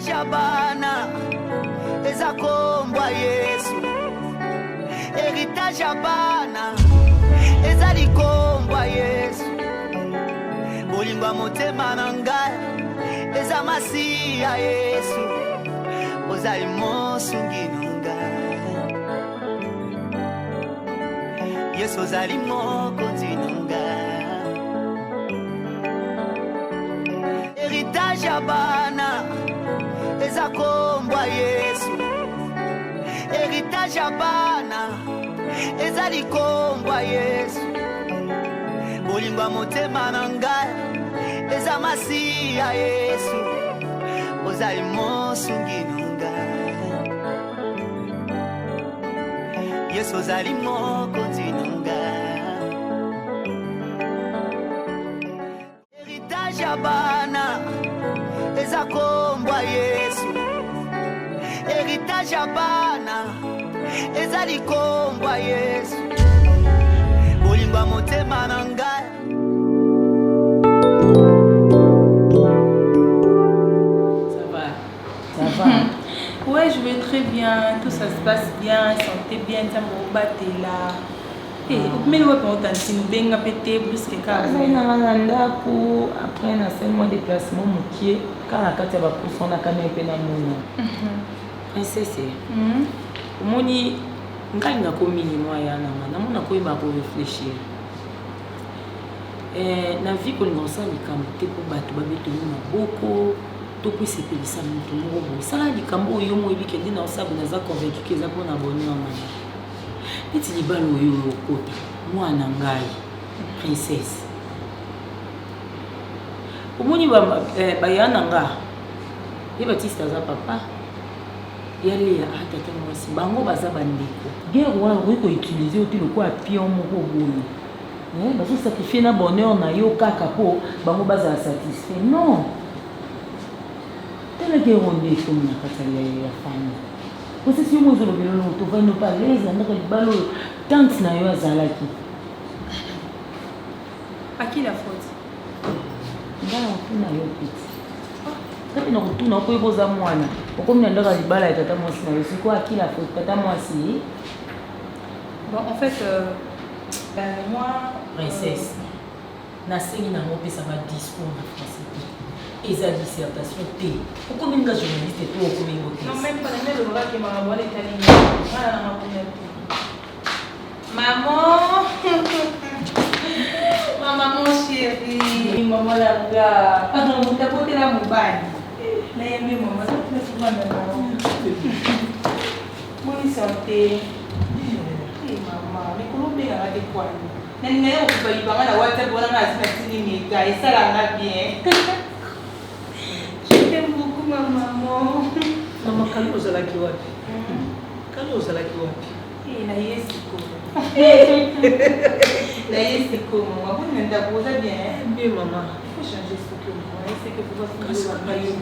Héritage ya bana eza kombwa Yesu. Héritage ya bana eza likombwa Yesu. Bolingo motema na ngai eza masiya Yesu. Ozali mosungi na ngai Yesu, ozali mokonzi na ngai. Héritage ya bana eza kombwa Yesu. Héritage ya bana eza likombwa Yesu. Bolingo motema na ngai eza masiya Yesu. Ozali mosungi na ngai Yesu, ozali mokonzi na ngai. Héritage ya bana eza kombwa Yesu. Héritage ya bana eza likombwa Yesu. Bolingo motema na ngai. Ça va. Ouais, je vais très bien, tout ça se passe bien, santé bien, ça me batté là. Et mais ouais, quand on s'est bien pété plus que ça. Mais na nanda pour après na seulement déplacement mokié quand la carte va pour son akana pe na mona. Princesse. Moni ngai na komini moi ya na mona ko iba ko réfléchir. Na vie ko ngonsa likambo te ko bato ba beto na boko. To peut se payer ça mutu moko. Ça la likambo yo mo ebi kende na osabu na za convaincu que za pona bonheur mama. Petit libalo yo kota. Mwana ngai princesse. Omoni ba yana nga. Ye Baptiste za papa. Yale ya tata mwasi bango baza bandeko. Guerre wana ko utiliser oti le quoi pion moko boye. Bazo sacrifier na bonheur na yo kaka po bango baza satisfait. Non. Telle guerre on est comme na katale ya famille. Parce que si moi je le veux non to va ne pas les na ka libalo tante na yo azalaki. À qui la faute? Ngana kuna yo petit. Quand on retourne ko iboza mwana. Comme na ndaka libala ya tata mwasi na yo siko à qui la faute tata mwasi? Bon en fait moi princesse na sengi na mo pesa ba discours na français. Et sa dissertation T. Pourquoi même la journaliste est tout au commun? Non, même pas le droit qui m'a envoyé les maman. Maman chérie. Maman la gars. Pardon, vous t'as porté la moubagne. Là, il y a mes mamans. Moi, il santé. Maman, mais comment bien à des poils? N'est-ce pas que vous avez la WhatsApp pour la matinée? Et ça, là, bien. J'aime beaucoup ma maman. Maman, quand vous allez qui wapi? Quand vous allez qui wapi? Eh, na yesiko. Na yesiko, maman. Vous n'êtes pas posé bien. Bien, maman. Il faut changer ce que vous voyez. C'est que vous voyez.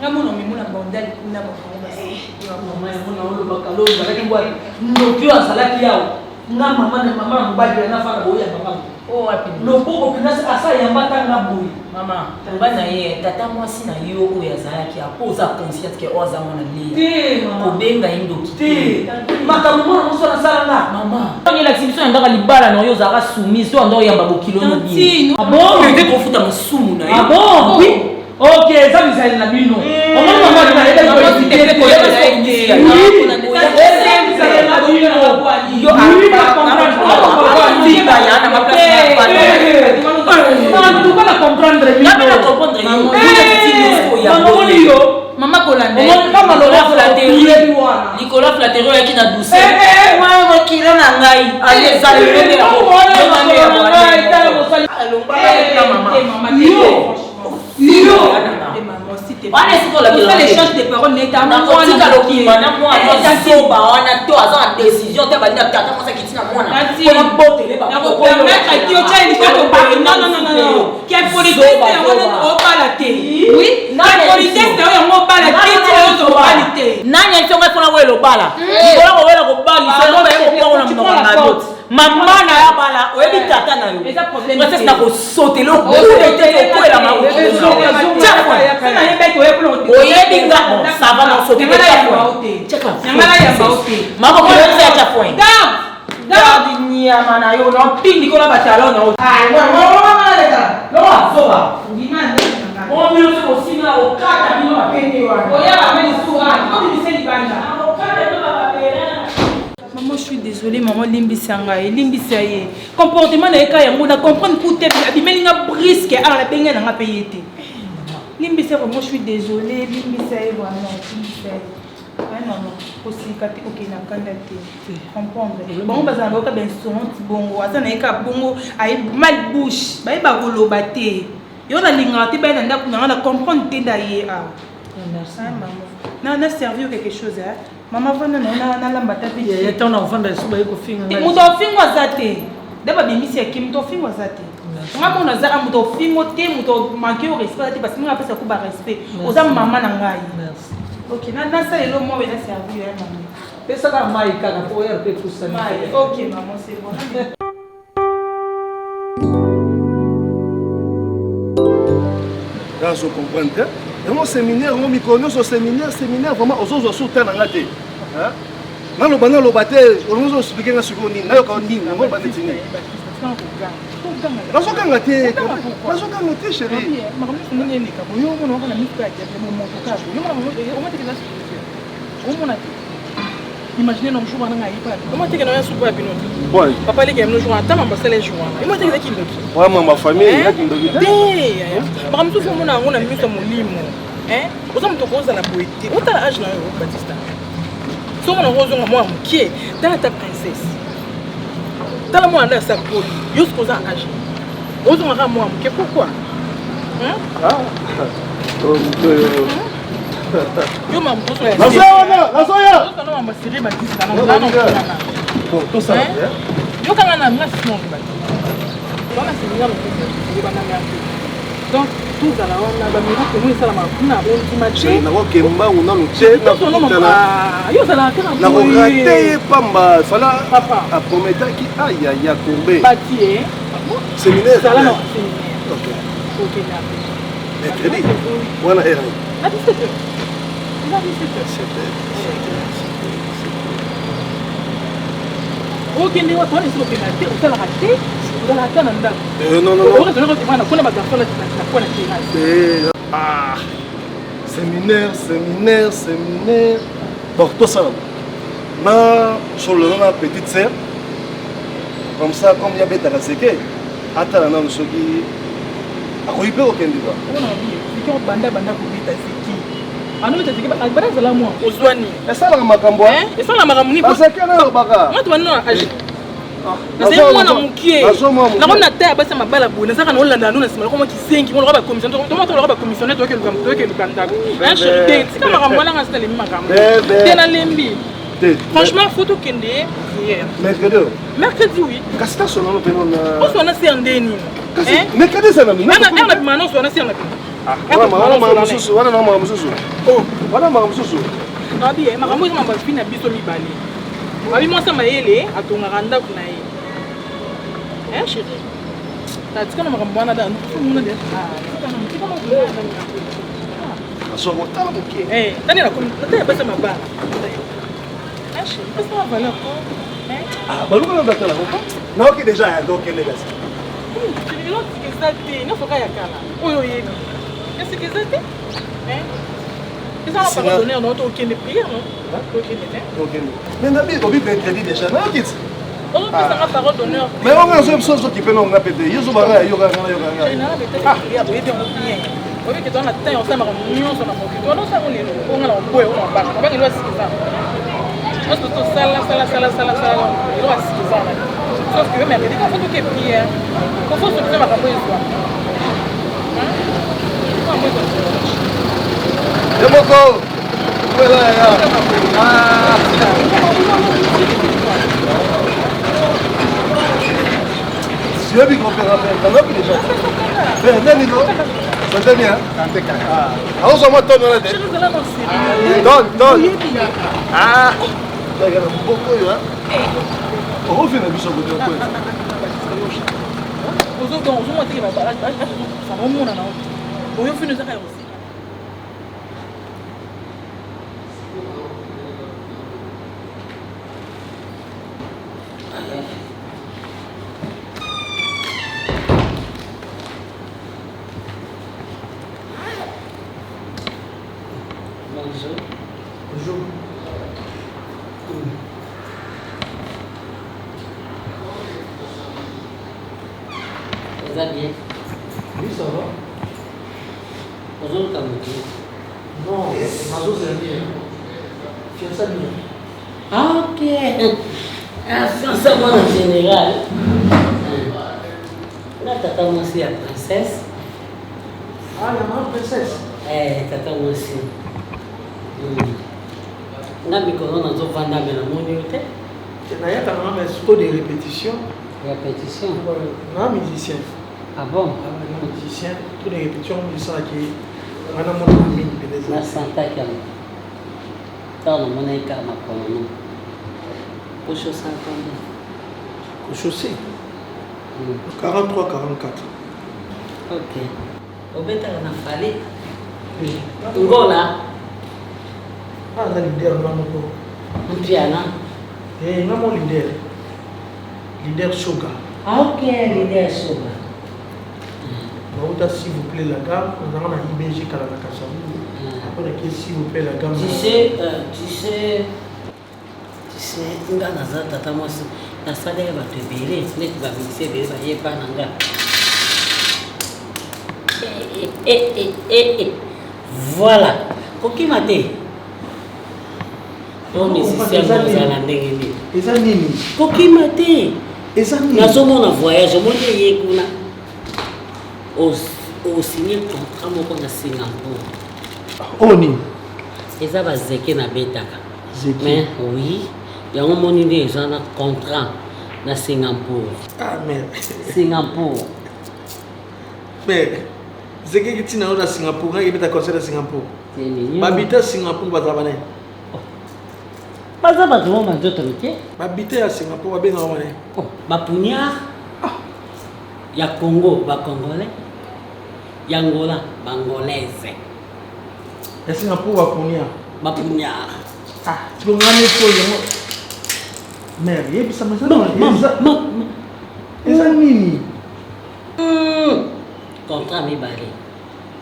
Maman, non, mais moi, la bandale, il n'a pas fait. Maman, on le bacalo, vous allez qui wapi? Nous, tu as salé qui a? Na maman, maman, mbaji na fana boya maman. Oh, wapi? No poko pinasa asa yambata na boyi. Mama, bana ye tata mwasi na yo oya zalaki apoza conscience ke oza mona lia. Te mama. Obenga indoki. Te. Makamu mona muso na sala na. Mama. Ni l'exhibition ndaka libala na yo zaka soumise to ndo yamba bokilo no bi. Ah bon? Ndeke kofuta masumu na yo. Ah bon? Oui. OK, ça vous allez la bino. Comment maman na eda yo tete ko yo na ide. Yo Maman Colande. Maman Nicolas Flatero qui n'a douceur. Moi qui l'a ngai. Allez ça le on fait l'échange de paroles notamment on dit kalokima na moi soba on a toi en décision te bandi tata moi ça qui tina moi na botter ba ko permettre que tu aies une non qui est politique on pas la télé oui la politique c'est on pas la télé qualité. Nani est-ce qu'on a fait le bala? Voilà on va le bala, c'est on va le bala. Maman na ya bala, oyebi tata na yo. Et ça problème. C'est na ko sauter le bout de tête ko la ma. Oyebi nga bon, ça va na sauter le bout. Check là. Nyangala ya baote. Mama ko le faire cha point. Garde ni amana yo no pindi ko la batalo no. Ah, moi leka. Loa soba. Ngimane. On mi se aussi na o kata bino ba pende wa. Oya ba meni suwa, ko bi se libanja. O kata bino ba pende. Maman, je suis désolée, maman Limbisanga et Limbisaye. Comportement na eka yango na comprendre pour te abimeli nga brisque à la benga na payete. Limbisaye, vraiment je suis désolée, Limbisaye vraiment, Limbisaye. Ouais maman, aussi kati OK na kanda te. Comprendre. Bon bazanga ka ben son bongo, asa na eka bongo ay mal bouche, ba ba koloba te. Yo na linga te ba na ndako na comprendre te ndaye a. Merci maman. Na servi quelque chose hein. Maman vana na lamba ta vie. Il y a ton enfant de suba yiko finga. Muto fingo zate. Deba bimisi ya kim to fingo zate. Ngamo na za muto fingo te muto manquer au respect parce que nga pesa ku ba respect. Oza mama na ngai. Merci. OK, na ça elo mo bena servi ya maman. Pesa ka mai kaka po ya pe tout ça. OK maman, c'est bon. Là, je comprends. Mon séminaire, mon micro, ce séminaire, vraiment, aux autres soutiens dans la tête. Dans le banal, le bâtiment, on nous explique que c'est une n'a aucun digne, on va pas détenir. Dans ce cas, chérie. Imaginez nos jours en Haïti. Comment tu es dans un souper à Pinot? Oui. Papa, les gars, nous jouons à temps, on va les jouer. Et moi, tu es qui d'autre? Oui, ma famille, il y a qui d'autre? Par exemple, tout le monde a mis son limo. Hein? Aux hommes, tu causes à la poétie. Où t'as l'âge là, Baptiste? Si on a rose, moi, qui est dans ta princesse. Dans la moi, dans sa peau, yo se pose à âge. Aux hommes, moi, qui pourquoi? Ah. Yo m'a posé la soya. Non, on va serrer Baptiste là. Non, bon, tout ça. Yo quand on a mis sinon on va se dire donc tout ça là on a bamira que nous ça la makuna on matché na kokemba una mche na kutana yo ça la kana na kokate pamba fala papa a prometaki aya ya tomber bâti séminaire ça là non OK mercredi wana era à 17h. Ok, mais on est sur le pénalité, on va la rater, on va la rater dans le non. On va la ah, séminaire. Bon, tout ça. Na sur le nom de petite sœur. Comme ça, comme il y a bête à la séquelle. Attends, non, ce qui. A quoi il peut aucun débat. On a dit, c'est qu'on banda pour bête à séquelle. Ah non, mais tu as dit, c'est là moi. Ozwani. Et ça, la makambo. Et ça, la makambo. Parce que là, baka. Moi, tu vas nous agir. C'est moi na mukie. Na kona ta basa mabala bona saka no landa no sima ko kisengi mo ba commission to mo ba commissionner to ke lukanda un chéri c'est comme makambo la ngasta le makambo tena lembi franchement photo kende hier mercredi oui kasita sono no peno na on sona si andeni hein mercredi ça na na bimano sona si andeni wana mamususu na bi makambo ma ba fina biso mibale abi moi ça maele atongaka ndako na ye hein chérie tatika na makambo wana da ndumuna de asoko tala mukie tani na komita basa mabala hein chérie basa mabala ko hein baluka na datala ko na ok déjà ya donc les gars chérie non c'est ça te no foka ya kala oyo yebi est-ce que c'est hein ils ont pas donné notre aucune prière non aucune mais nabi obi mercredi déjà na ok on peut ça parole d'honneur mais on a une chose qui peut nous répéter yo bara yo ah ya bien bien obi que dans la tête on s'amara mignon sur la moquette on ça on est on a on boit on va on va dire c'est ça parce que tout ça il doit se ça sauf que mercredi quand faut que prière faut se faire ma campagne quoi Demoko! Voilà, ah! Si vous avez compris, vous avez déjà. T'entends bien? Ah, on s'en va tonne là. Tonne. Ah, regarde, beaucoup là. On refait la mission côté un peu. Bonjour. Ça va bien? Oui, ça va. Bonjour, Kamuki. Non, Mazo, c'est bien. Tu as ça bien. Ah, ok. Ah, ça, moi, en général. Là, tata, moi aussi, la princesse. Ah, il y a ma princesse. Tata, moi aussi. Là, mais quand on a besoin de la monnaie, Tu n'as pas de répétition. répétition. Non, musicien. Ah bon? Musicien, toutes les répétitions, on dit ça qui on a mon ami, La Santa Cam. Dans le monnaie, car ma commune. Pour chose ça, Au chaussée. 43, 44. ok. Au bête, on a fallu. Oui. Ngola, Ah, on a leader, on a mon Mpiana. Et on a mon leader. Leader Soga. Ah, ok, l'idée est sobre. Donc, s'il vous plaît, la gamme, on a un IBG Kalanakasa. Après, s'il vous plaît, la gamme. Tu sais, nga naza tata mwasi nasaleli bato ebele neti bamikisi ebele bayeba na nga voilà kokima te o musicien mozala ndenge nini Eza nini? kokima te Eza nini? nazomona voyage omoni eye kuna osigne contrat moko na Singapour Oni. eza bazeke nabetaka Zeki. mais oui yango moni nde eza na contrat na Singapour Ah, merde. Singapour Mais, Zeki qui tient à Singapour, il est à concert à Singapour. c'est mignon Babita Singapour, Bazabane. baza bato mo banzoto mike Babita à Singapour, Babé Normane. bapugnard ya Congo bacongolais ya Angola bangolaise À Singapour, Bapunia. bapugnard Ah, tu peux ramener tout le monde. Merde, il y a ça, mais ça, Eza nini? contrat mibale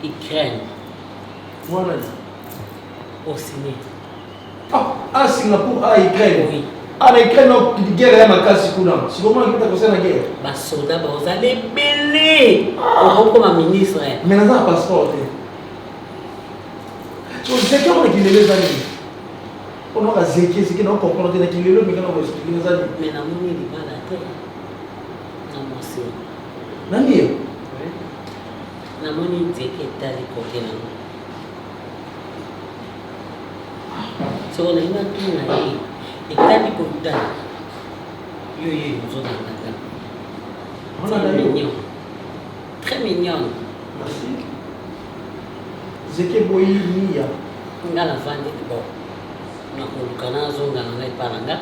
Ukraine Voilà. osigné Ah, Singapour, ah, Ukraine. oui Ah, mais Ukraine, non, il guerre, il y a ma casse, c'est si comment il peut concert la guerre? basoda bazala ebele okokoma ministre Mais on a un passeport. So, Zeki, on a qu'il est les amis. On a Zeki, c'est qu'il n'a pas compris qu'il est là, mais on va expliquer les amis. mais namoni libala te na mwasi Nani? namoni nzeke etali kote nango soko nalingi natuna ye etali kotala yo ye ozolanda On a très d'ailleurs. mignon très mignonne Merci. Zeki Boyi Nia. nga navandi bon nakoluka nazonga na ngai epa na nga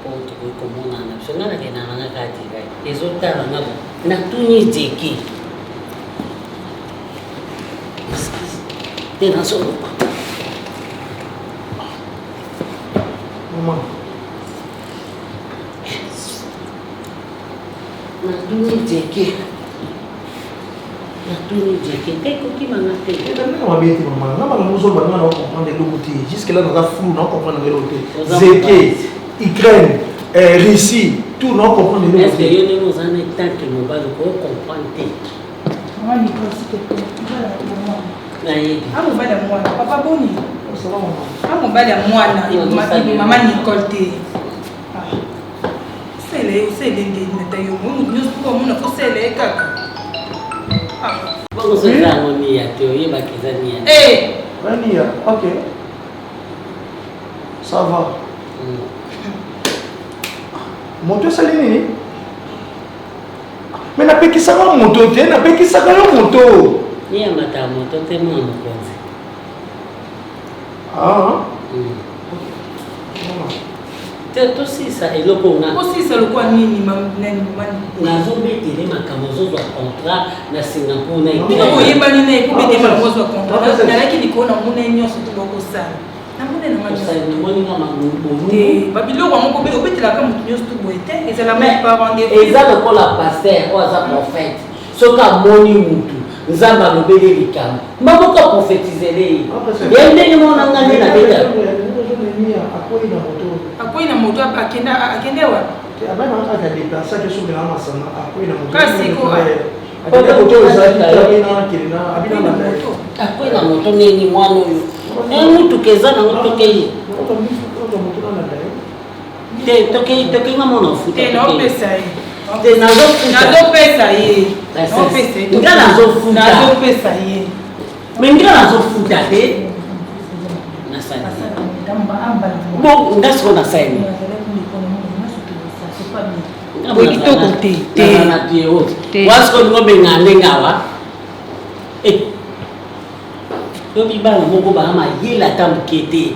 mpo tokoki komonana biso nga nakenda na nga kaka dirai ezotala nga bo natuni nzeki te nazoloba Maman. natuni nzeki te kokimanga te On va bien dire, maman. Non, maman, nous allons comprendre de l'autre côté. Jusque-là, on a flou, on comprend de l'autre côté. Zeki, Ukraine, Russie, tout, on comprend de l'autre est-ce que côté. yo ndenge oza na etanke mobali okocomprendre te Maman Nicole, s'il te plaît. Voilà, pour moi. nayebi Ah, mon bal à moi. Papa Boni. Ça va, maman. Ah, mon bal à moi. Maman Nicole, t'es. C'est les détails. On a fait les caca. bongo soza yango nia te oyebaki eza nia Eh! Nia, ok. Ça va. Moto sali nini? Mais napekisaka moto te, napekisaka yo moto. Ni ya matamoto temo na mkonzi. To sisa eloko nga. Ko sisa lokwa nini nani mani. Nazobetele makambo za contrat na Singapore na Bino koyeba nini ekobete makambo za contrat. Na lakini ko na mona nyonso to bokosala. Na mona na mani. Ça ne moni nga mangumbu. Babilo wango ko obetela ka mutu nyonso to boete. Ezala même pas rendez-vous. Ezala ko la pasteur ou za prophète. Soka moni mutu. Nzamba lobele likama. Maboka prophétiser. Yende mona ngane na beta. Akwai na moto akende wa abana aka déplacer que sur la masana akwai na moto kasi ko abana moto ezalina kirina abina na moto akwai na moto nini mwana oyo mutu keza na moto kei toke nga mona futa te no pesa yi te nazo pesa yi nga nazo pesa yi mengira nazo futa te nasani bon ngasiko na saini kitoko te wasiko ngobe ngande ngawa yobi bana moko bama yela tambukete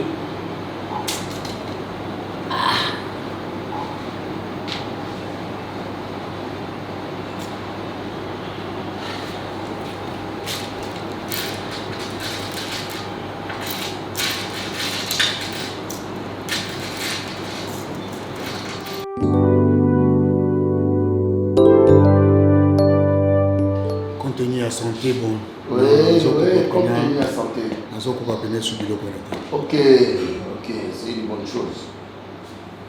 santé bon. Oui, continue à santé. Ok, c'est une bonne chose.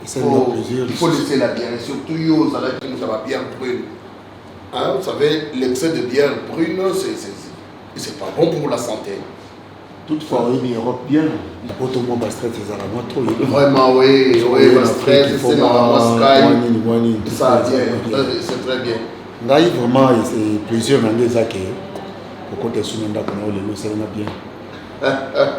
Il faut laisser la bière, et surtout ça va bière brune. Hein, vous savez, l'excès de bière brune, c'est pas bon pour la santé. Toutefois, il y aura bien. Vraiment, oui, le stress, c'est normalement ça vient, c'est très bien. Vraiment, c'est plusieurs années que pour côté Sunanda qu'on a le c'est bien.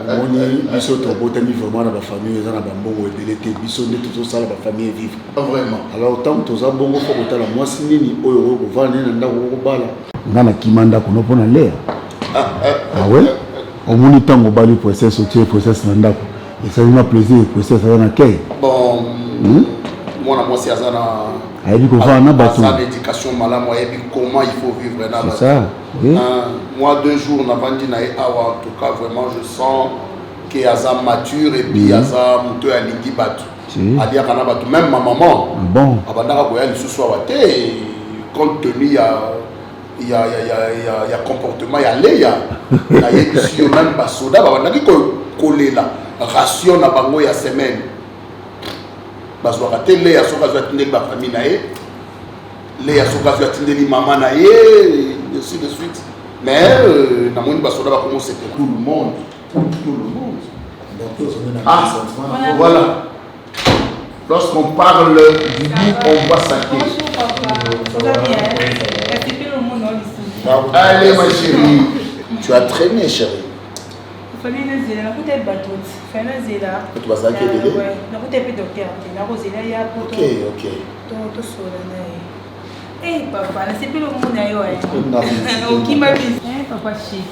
On est sur ton côté vraiment dans la famille, dans la bambo et l'été, bisous de tout ça la famille vivre. Vraiment. Alors tant que tu as bon faut que tu la moi sinini oyo ko vana nda ko bala. Ngana kimanda ko no pona lea. Ah ouais. On moni tango bali process au process nda ko. Et ça m'a plaisir process ça na kay. Bon. Moi c'est azana l'éducation comment il faut vivre dans c'est ça, oui. Moi 2 jours on a vendu en tout cas vraiment je sens que Azam mature et puis Azam muto ya lingi batu adia kana batu même ma maman bon abandaka koya lisusu awate compte tenu il y a comportement ya leya na yebisi yo même basoda babandaki kolela ration na bango ya semaine bazwaka te leya soki azwi atindeli bafamille na ye leya soki azwi atindeli mama na ye ainsi de suite mais namoni basoda bakomo c'était tout le monde voilà lorsqu'on parle du bout on voit ça allez ma chérie tu as traîné chérie papa, c'est plus le monde qui m'a vu. Papa chic.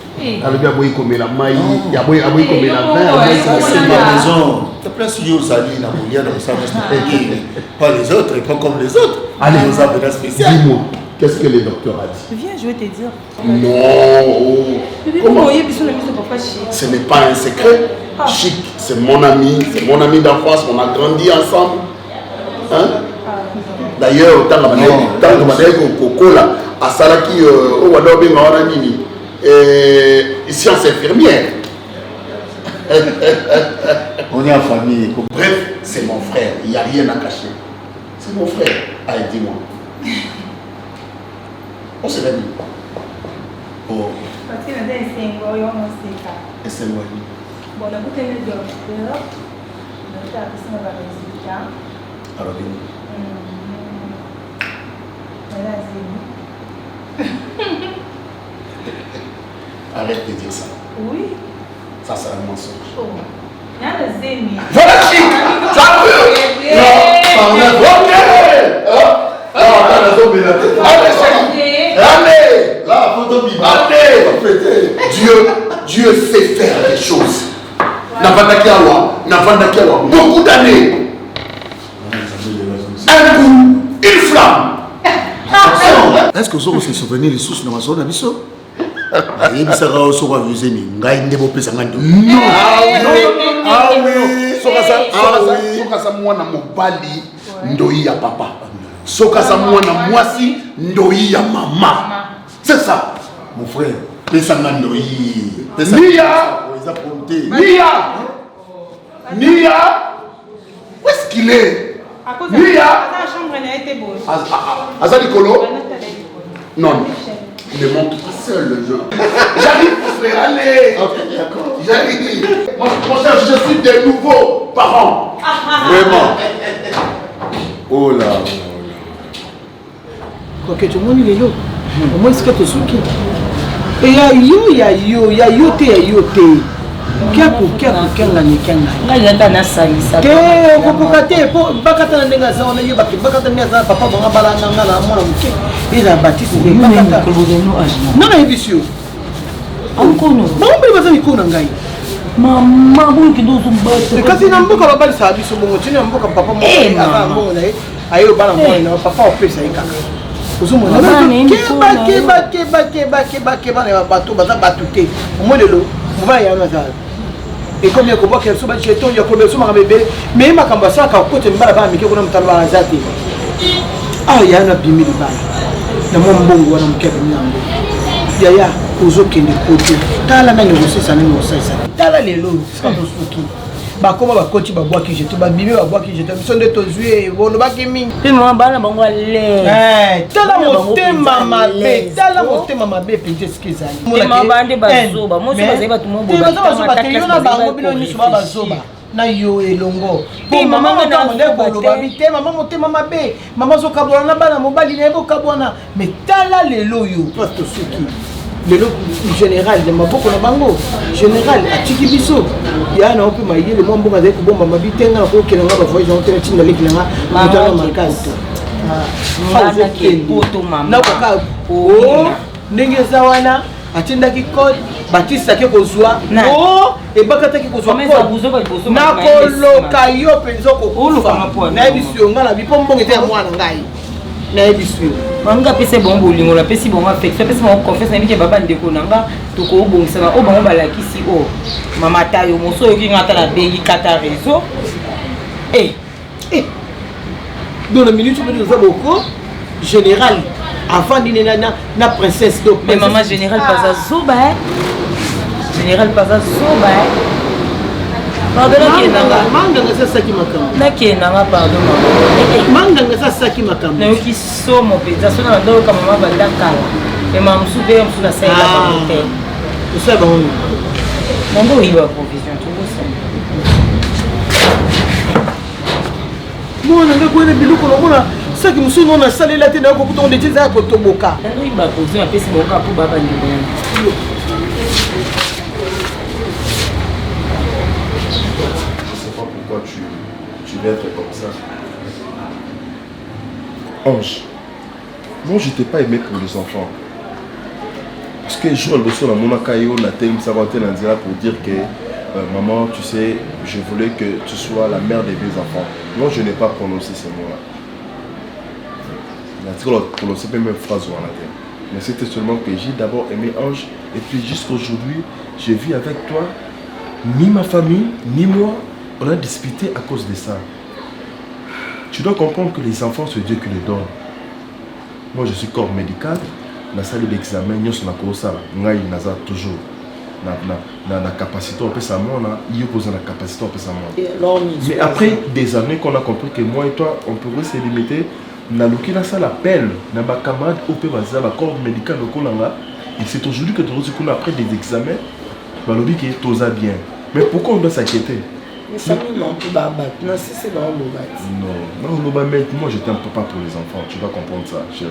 Alors il y a boy comme la maille, il y a boy comme la main. C'est la maison. T'as place où Zali na Boulia dans ça pas les autres et pas comme les autres. Allez, nous avons un spécial. Dis-moi, qu'est-ce que le docteur a dit? Viens, je vais te dire. Non. Comment? Ce n'est pas un secret. Chic, c'est mon ami d'enfance, on a grandi ensemble. Hein? D'ailleurs, tant que madame Coco là, à Salaki, au Wadobe Mawanini, sciences infirmières. On est en famille. Bref, c'est mon frère, il n'y a rien à cacher. C'est mon frère. Allez, dis-moi. On s'est dit. Oh. Parce que la dernière fois, on s'est fait. Et c'est moi. Bon, on a goûté le docteur. On a appris ça dans les résultats. Alors, arrête de dire ça. Oui. Ça, c'est un mensonge. Oh. Il y a des amis. Voilà, chic. Ça peut. Non, allez, la photo Dieu sait faire des choses. Navanda beaucoup d'années. Un coup, une flamme. Est-ce que vous avez souvenir les sources de ma zone à Bisso? Il sera aussi avisé, mais il y a une développée. Non. Ah oui. Sokasa mwana mobali ndoi ya papa. Sokasa mwana mwasi ndoi ya mama. C'est ça. Mon frère. Pesanga ndoi. Nia. Où est-ce qu'il est? Nia. Azali Kolo. Non. Ne montre pas seul le jeu. J'arrive, mon frère, allez. Ok, d'accord. J'arrive. Mon frère, je suis des nouveaux parents. Vraiment. Oh là. Quoi que tout le monde est là. Au moins, c'est que tu souki. Et il y a yo te. Et comme il y a qu'elle soit jeton, il y a combien de sous bébé, mais ma cambassa, quand côté de Malaba, mais qui est comme un zati. Ah, il y a un abîme de bail. Le monde bon, ou un cabinet. Yaya, aux autres qui ne côté. T'as la main aussi, ça n'est pas ça. T'as la lélo, c'est un souki. Bah, comment va coach, bah, bois qui jette, bah, bibé, bah, bois qui jette, son de tos yeux, bon, le bac est mis. Et moi, bah, la bango allait. T'as la montée, maman, t'as la montée, maman, pété, ce qu'ils aillent. Moi, bande, bazoba, moi, je vais pas tout le monde. Tu vas pas il y en a bango, bilo, ni souvent bazoba. Na yo elongo. Bon, maman, maman, maman, zo kabwana na bana mobali na ebo kabwana. Mais t'as la lelo yo, toi, to suki. Lelo général de maboko na bango général atiki biso ya na ope maye le mombo ngaze ko bomba mabitenga ko kelanga ba voyage hotel tinga lekilanga mutana makasi ngana ke poto mama na ka o ndenge zawana atinda ki code Baptiste ke kozwa o e bakata ki kozwa na koloka yo penzo ko uluka na biso ngala bipombo ngete mwana ngai na biso manga pese bon bolingo la pesi bon affection pesi mon confiance na bike baba ndeko nanga to ko bongisa o bango balakisi o mama tayo moso yoki ngata la bengi kata réseau dans la minute où nous avons beaucoup général avant dîner na princesse donc mais maman général pas à zoba général pas à zoba pardon qui nanga manga ngasa saki makambo na qui nanga pardon manga ngasa saki makambo na yoki somo peza sona ndo kama mama bandakala et maman soube msuna sai la bamote ça va Mambo iba provision tout ça. Moi nanga kwenda biluko na saki musuno na salela te na ko kutonde teza ko toboka. Nanga iba provision apesi boka pour baba ndibona. Tu vas être comme ça. Ange, moi je t'ai pas aimé pour les enfants. Parce que je suis dans mon caillou, la thème pour dire que maman, tu sais, je voulais que tu sois la mère des deux enfants. Non, je n'ai pas prononcé ces mots-là. Je n'ai pas prononcé même une phrase dans la tête. Mais c'était seulement que j'ai d'abord aimé Ange. Et puis jusqu'aujourd'hui, je vis avec toi. Ni ma famille, ni moi, on a disputé à cause de ça. Tu dois comprendre que les enfants, c'est Dieu qui les donne. Moi, je suis corps médical. Dans la salle d'examen, nous sommes toujours la capacité, on peut savoir, il pose la capacité, on peut savoir. Mais après des années qu'on a compris que moi et toi, on pourrait se limiter, na loki na ça l'appel, na ba camarade au peut baser la corps médical au kolanga. Et c'est aujourd'hui que tu as après des examens, bah lobby qui est tout ça bien. Mais pourquoi on doit s'inquiéter? Ça non plus babat. Non, c'est dans le babat. Non, moi je t'aime pas pour les enfants, tu dois comprendre ça, chérie.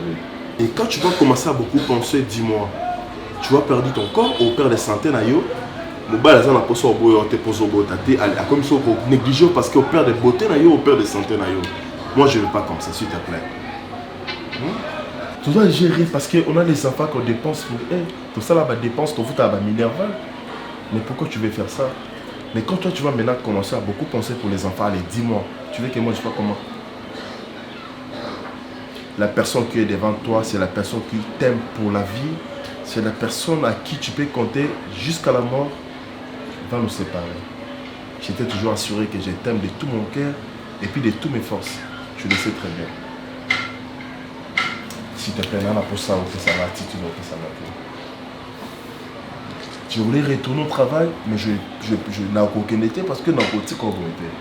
Et quand tu vas commencer à beaucoup penser, dis-moi, tu vas perdre ton corps ou perdre des centaines à yo? Mon bal a posé au bout, te pose au bout, à comme ça pour négliger parce qu'on perd des beautés à yo, on perd des centaines à yo. Moi je ne veux pas comme ça, s'il te plaît. Tu dois gérer parce qu'on a les enfants qu'on dépense pour eux. Tout ça là, dépense, ton foot à Minerval. Mais pourquoi tu veux faire ça? Mais quand toi, tu vas maintenant commencer à beaucoup penser pour les enfants, allez, dis-moi, tu veux que moi je sais pas comment? La personne qui est devant toi, c'est la personne qui t'aime pour la vie. C'est la personne à qui tu peux compter jusqu'à la mort. Va nous séparer. J'étais toujours assuré que je t'aime de tout mon cœur et puis de toutes mes forces. Tu le sais très bien. S'il te plaît, là, pour ça, ça va, attitude, ça va. Je voulais retourner au travail, mais je n'ai aucun été parce que dans le côté qu'on était.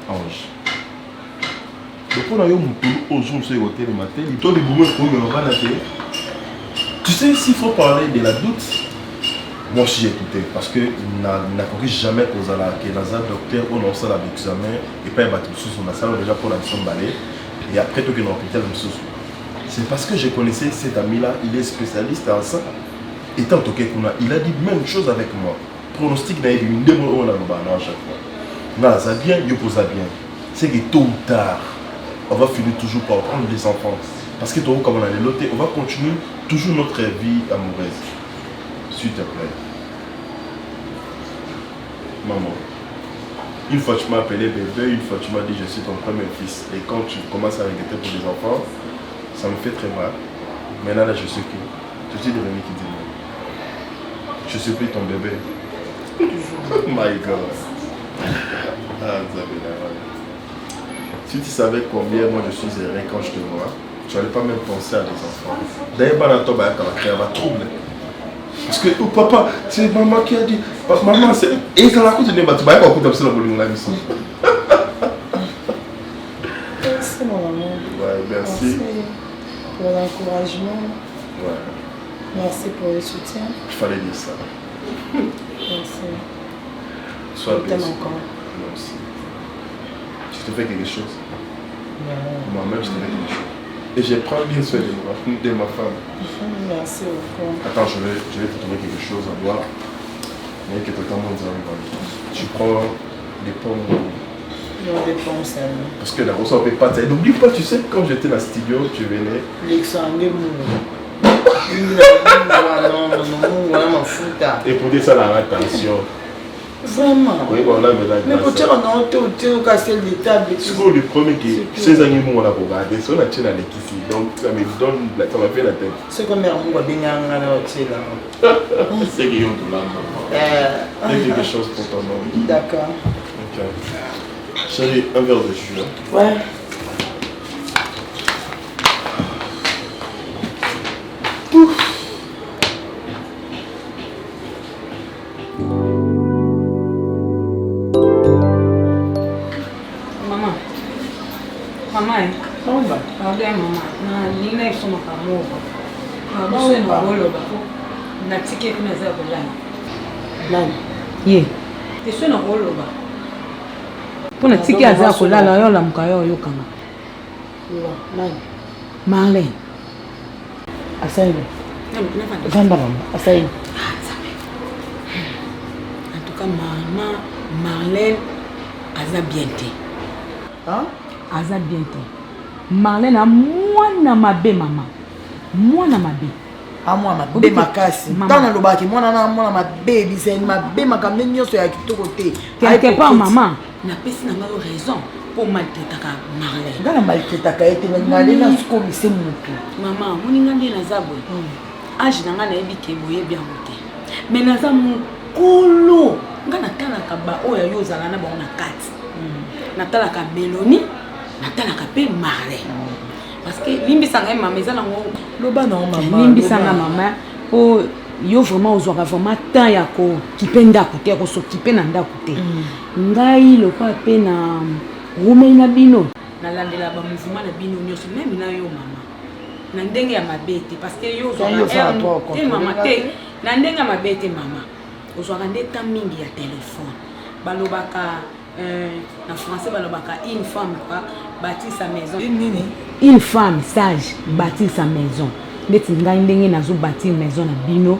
Ange. Donc, on a eu mon aux jours sur le côté le matin, il tourne les boumons pour me rendre. Tu sais, s'il faut parler de la doute, moi aussi j'ai écouté parce que n'a compris jamais que dans un docteur, on a fait l'examen et pas un bâtiment sous la salle déjà pour la mission de balai et après tout que dans l'hôpital sous. C'est parce que je connaissais cet ami-là, il est spécialiste en ça. Étant toqué qu'on a, il a dit même chose avec moi. Pronostic n'a eu une démo à chaque fois. Non, ça bien, il pose ça bien. C'est que tôt ou tard, on va finir toujours par prendre des enfants. Parce que comme on a les lotés, on va continuer toujours notre vie amoureuse. S'il te plaît. Maman, une fois tu m'as appelé bébé, une fois tu m'as dit je suis ton premier fils. Et quand tu commences à regretter pour les enfants, ça me fait très mal. Maintenant là je suis qui? Je suis devenu qui dit non. Je suis plus ton bébé. My God. Ah, si tu savais combien moi je suis heureux quand je te vois, tu n'allais pas même penser à des enfants. D'ailleurs, il va trouble. Parce que, oh papa, c'est maman qui a dit. Maman, c'est. Et ça la coûte de tu vas pas écouter ça dans le mission. Merci, mon amour. Ouais, merci. Merci pour l'encouragement. Ouais. Merci pour le soutien. Il fallait dire ça. Merci. Sois je t'aime encore. Moi aussi. Je te fais quelque chose. Non. Moi-même, je te fais quelque chose. Et je prends bien soin de ma femme. Merci beaucoup. Attends, je vais te trouver quelque chose à boire. Mais que totalement tu prends des pommes. Non, des pommes seulement. Parce que la grosse on ne peut pas. N'oublie pas, tu sais, quand j'étais dans le studio, tu venais. Alexandre Et pour dire ça, la attention. Vraiment. Oui, voilà, mais pour dire on a cassé les tables. C'est le premier qui. 16 ans, on a regardé. C'est on a tenu à l'équipe. Donc, ça me donne. Ça m'a fait la tête. C'est comme on va bien là. C'est Guillaume de l'âme. C'est quelque chose pour ton nom. D'accord. Ok. Chérie, un verre de jus. Ouais. Ouf. Maman, pardon maman, na nina isoma kamoba. Pardon na boloba. Na tike kuna za bolana. Nani? Ye. Te na boloba. Pona tike aza kolala yo la mukayo yo kama. Yo, nani? Marlène. Asaïbe. Vanda mama, Asaïbe. En tout cas maman Marlène aza bien te. Hein? Aza bien te. Marlène a mwana mabe mama. Mwana mabe. A mwana mabe makasi. Tana lobaki mwana na mwana mabe bizeni mabe makamne nyoso ya kitoko te. Quelque part maman, na pesi na ngalo raison pour maltraitaka Marlène. Ngana maltraitaka ete ngale na suko mise mutu. Maman, moninga ndi na zabwe. Age na ngana yebi ke boye bien moté. Mais na za mukolo, ngana tala ka ba oya yo zala na ba na kati. Na tala ka Mélanie. Natalaka pe Marlène. Parce que limbisanga maman ezala ngo loba na maman. Limbisanga maman po yo vraiment ozwaka vraiment temps ya ko kipenda kote ko so kipena nda kote. Ngai lokwa pe na rumei na bino. Na landela ba mouvement na bino nyoso même na yo maman. Na ndenge ya mabete parce que yo ozwaka te maman te. Na ndenge ya mabete maman. Ozwaka ndeta mingi ya téléphone. Balobaka en français, une femme bâtit sa maison. Une femme sage bâtit sa maison. Mais tu n'as pas bâtir maison na bino.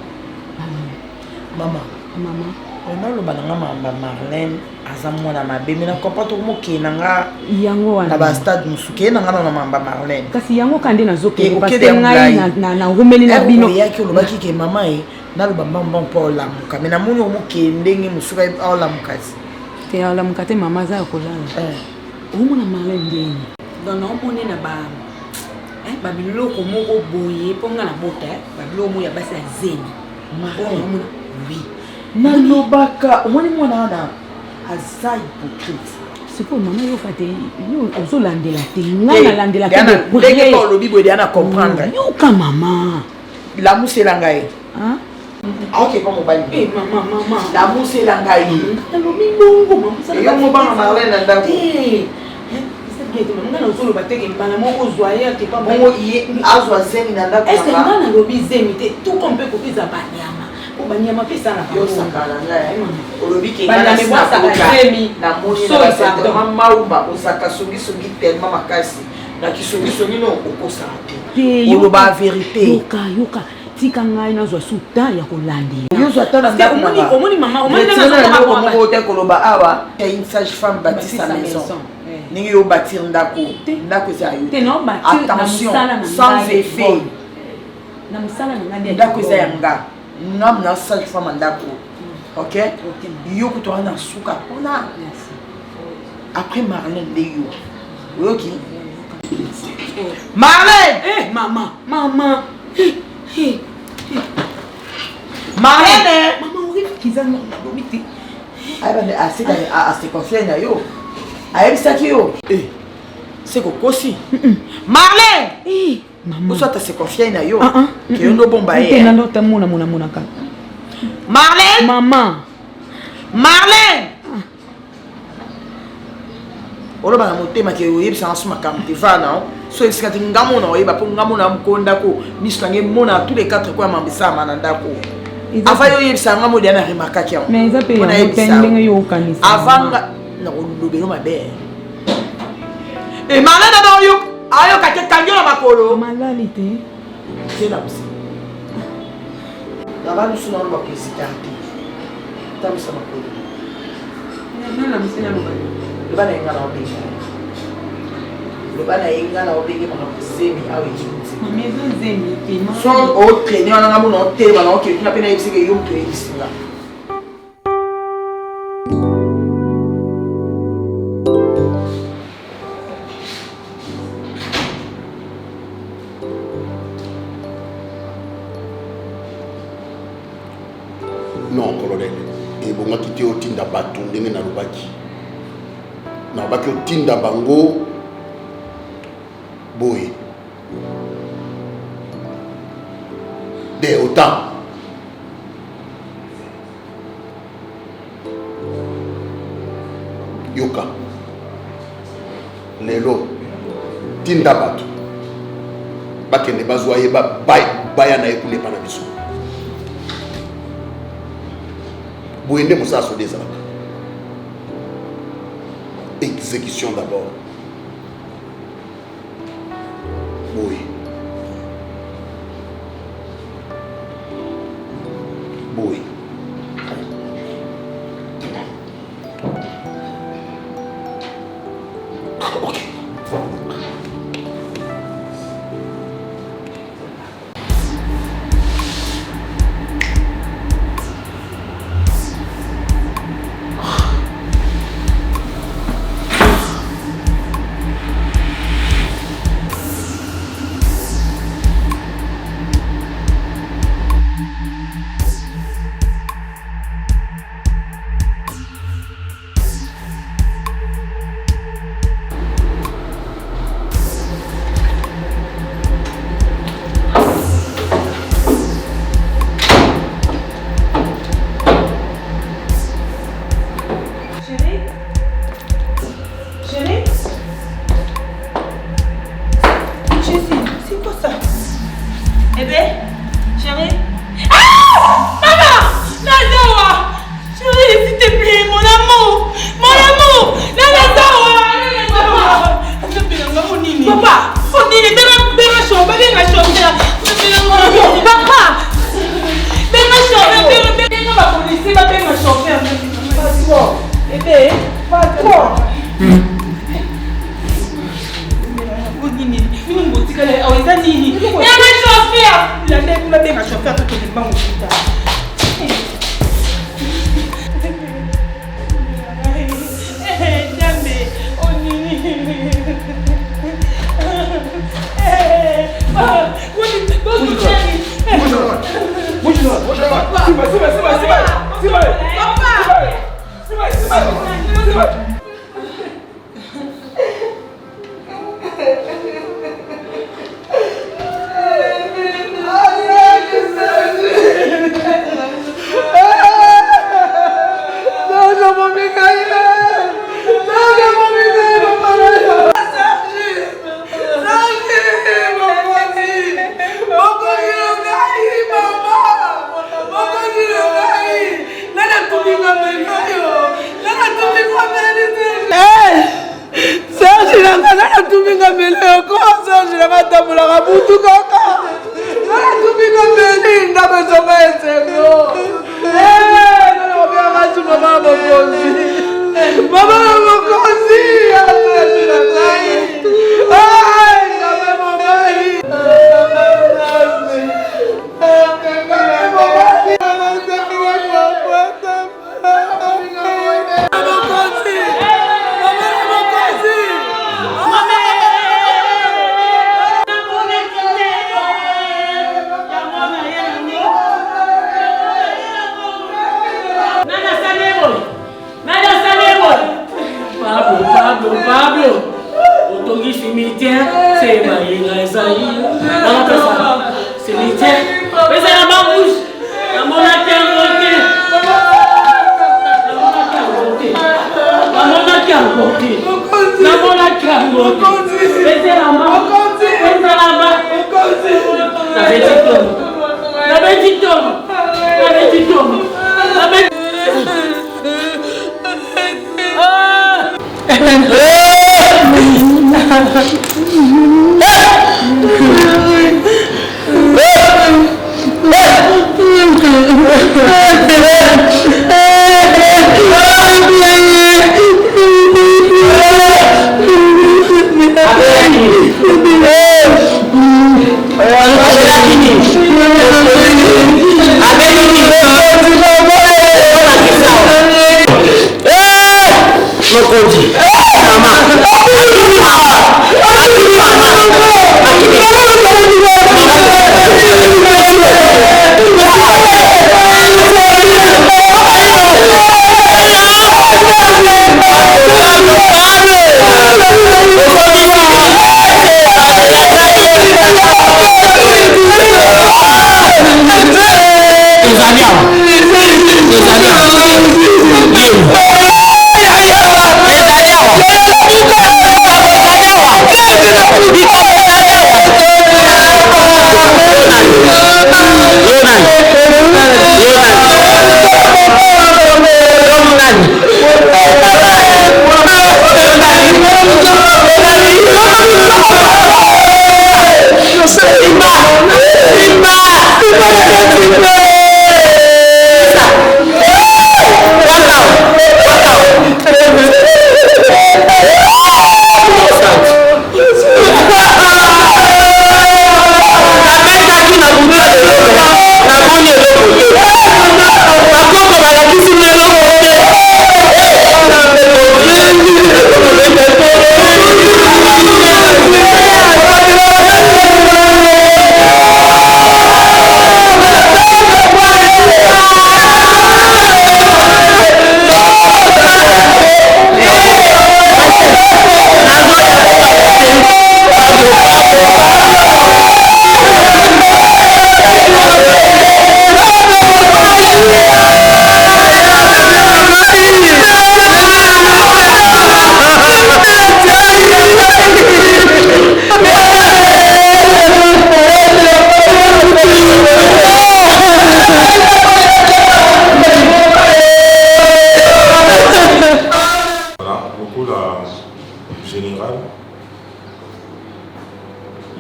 Maman. Maman. naloba nanga mamba Marlène aza mwana mabe mais na comprendre comment ke nanga yango wana na ba stade musuke nanga na mamba Marlène kasi yango kande nazoke parce okede que ngai na ngomeli na bino yaki olobaki ke mama e naloba mbamba mpo olamuka mais namoni omoke ndenge musuka olamuka te olamuka te mama za kolala omona Marlène ndeni donc naomoni na babiloko moko boye mpo nga na bota babiloko mo ya basi ya zeni omona oui nalobaka omoni mwana wana aza hypocrite sikoyo mama yo fate yo ozolandela te ngai nalandela te ndenge mpo olobi boye deya na comprendre yoka mama lamusela ngai aoke mpo mobali mama lamusela ngai nalobi bongo yo mobanga Marlène na ndako nga nazoloba teke mbala moko ozwa ye ake bongo azwa zemi na ndako est-ce que nga nalobi zemi te tout comme mpe kopesa banyama po banyama mpe esala yosakala ngai olobi ke maumba osaka songisongi tellement makasi na kisongisongi no okosaka te oloba vérité yoka tika ngai nazwa suta ya kolandela yozwa ta na ndako omoni mama moko te koloba awa une sage femme bâtit sa maison ningi yo bâtir ndako eza yo attention sans effet na mosala na ngai ndako eza ya nga ngam na sage femme ndako ok yo kuto wana suka mpona après Marlène nde yo oyoki Marlène mama Marlène kiza nalobi te ayebande ase confie na yo ayebisaki yo se kokosi Marlène oswata se confie na yo ke yo ndobomba ye nalota monamonaka Marlène mama Marlène oloba na motema ke oyebisanga so makambo te vana so oyebisika te ngamona oyeba mpo ngamona moko ndako miso nange mona tous les 4 koya mambisama na ndako ava yo oyebisanga ngamo deya na remarkaki yango mais eza mpe ndenge yo okanisa avanga na kolobelo mabe Marlène na oyo ayoka te kangi na makolo malali te tena busi na bantu suna oloba kesika te tamisa makolo loba na yenga na obenge loba na yenga na obenge makambo zemi awa ekiuti so otraine wana ngambo na otelema na okekuna mpe nayebisika yo moto oyebisinga non colonel ebongaki te otinda bato ndenge nalobaki otinda bango boye de autant yoka lelo tinda bato bakende bazwa ye baya na ye kulepa na biso boye nde mosala so ezalaka exécution d'abord boye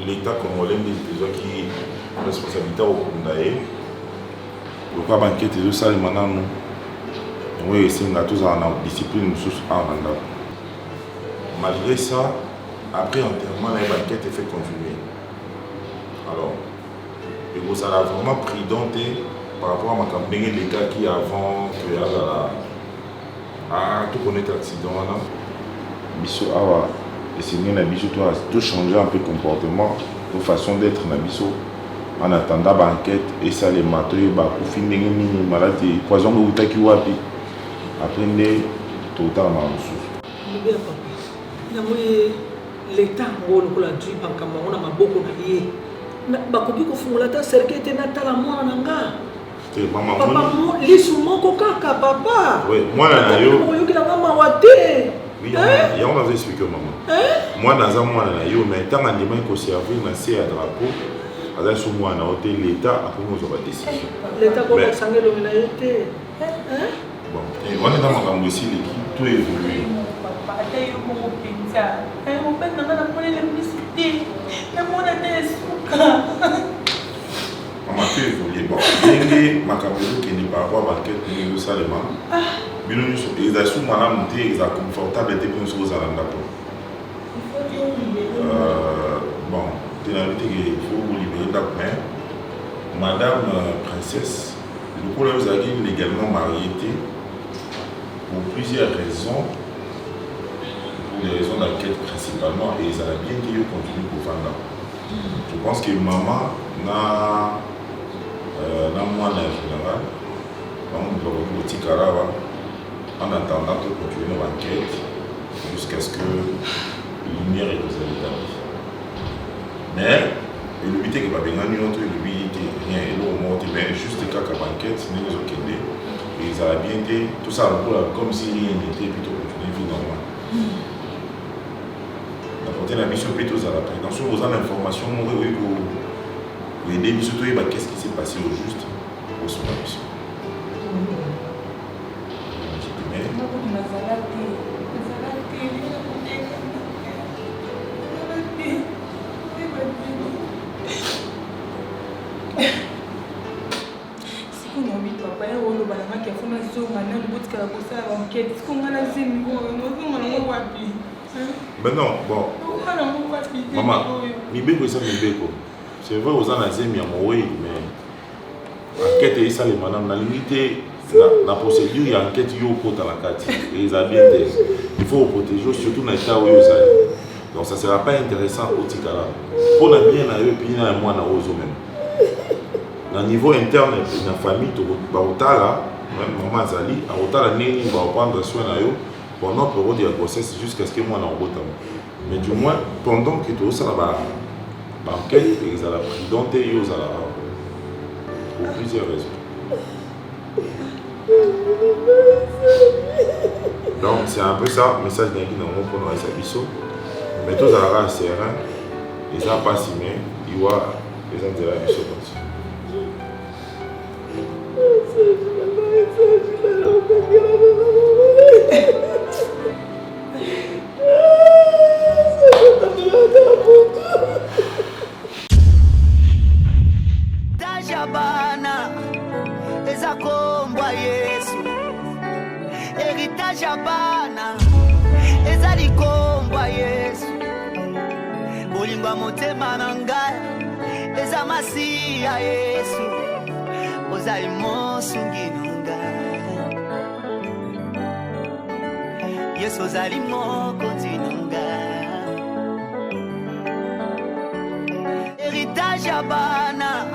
l'État congolais déjà qui responsabilité au Kundae. Pourquoi banquette de ça maintenant nous? Oui, c'est une discipline malgré ça, après enterrement, la banquette est fait confirmer. Alors, il vous a vraiment prudent par rapport à ma campagne, les gars qui avant que tout connaître l'accident là. Biso awa essayer na biso tout changer un peu comportement, de façon d'être na biso en attendant l'enquête et ça les matos ba ku finir mini maladie poison ko utaki wapi après né total ma mususu. Libia papa. Na moye l'état ngolo ko la dri pankama ona maboko na ye. Bakoki kofungula ta cercle te natala mwana nanga. Maman, papa lisu moko kaka papa. Oui, moi na yo. Moi yoki na mama wate. Oui, il y a on avait expliqué maman. Moi dans un mois na yo mais tant andima ko servir na c'est à drapeau. Ada sous moi na hôtel l'état après nous on va décider. L'état ko sangelo na yote. Bon, et on est dans mon aussi l'équipe tout évolue. Papa, t'as eu mon pizza. Mon père n'a pas monnaie l'électricité. La monnaie est souka. Maman tu évolue bon. Dengue makabelo qui n'est pas avoir banquette ni le salement. Bino ils a sous moi monter ils a confortable et puis nous aux alanda pour. Bon, tu n'as dit qu'il faut vous libérer d'après. Madame princesse, le coup là vous avez légalement mariée pour plusieurs raisons. Pour des raisons d'enquête principalement et ça a bien qu'il continue pour faire là. Je pense que maman n'a moins en général, en attendant de continuer l'enquête jusqu'à ce que lumière est aux établis. Mais le but est que pas bien autre le but rien et l'eau monte mais juste cas qu'à l'enquête nous les autres et ça a bien été tout ça comme si rien n'était plutôt continuer vie normale. D'apporter la mission plutôt à la prévention aux informations oui pour aider surtout qu'est-ce qui s'est passé au juste pour son mission. Ben non, bon. Maman, c'est vrai aux anazemi à Moé, mais enquête et ça les madame la limité la procédure il y a enquête yo pour la carte et ils a bien dit il faut protéger surtout dans l'état où ils sont. Donc ça sera pas intéressant au Tikala. Pour la bien à eux puis na moi na ozo même. Dans niveau interne de la famille to ba otala même maman Zali a otala nini va prendre soin na yo pendant le période de la grossesse jusqu'à ce que moi na obota. Mais du moins pendant que tout ça là enquête ils a la prudente et ils a la pour plusieurs raisons. Donc c'est un peu ça, le message d'un guide dans pour nous à mais tous à la serein, et ça pas si bien, il y a les gens de la mission comme ça. Tajabana eza kombwa Yesu héritage abana eza likombwa Yesu bolingo motema na ngai eza masi ya Yesu ozali mosungi na ngai Yesu ozali mokonzi na ngai héritage abana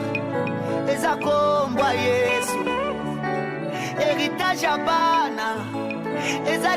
eza kombwa Yesu héritage abana eza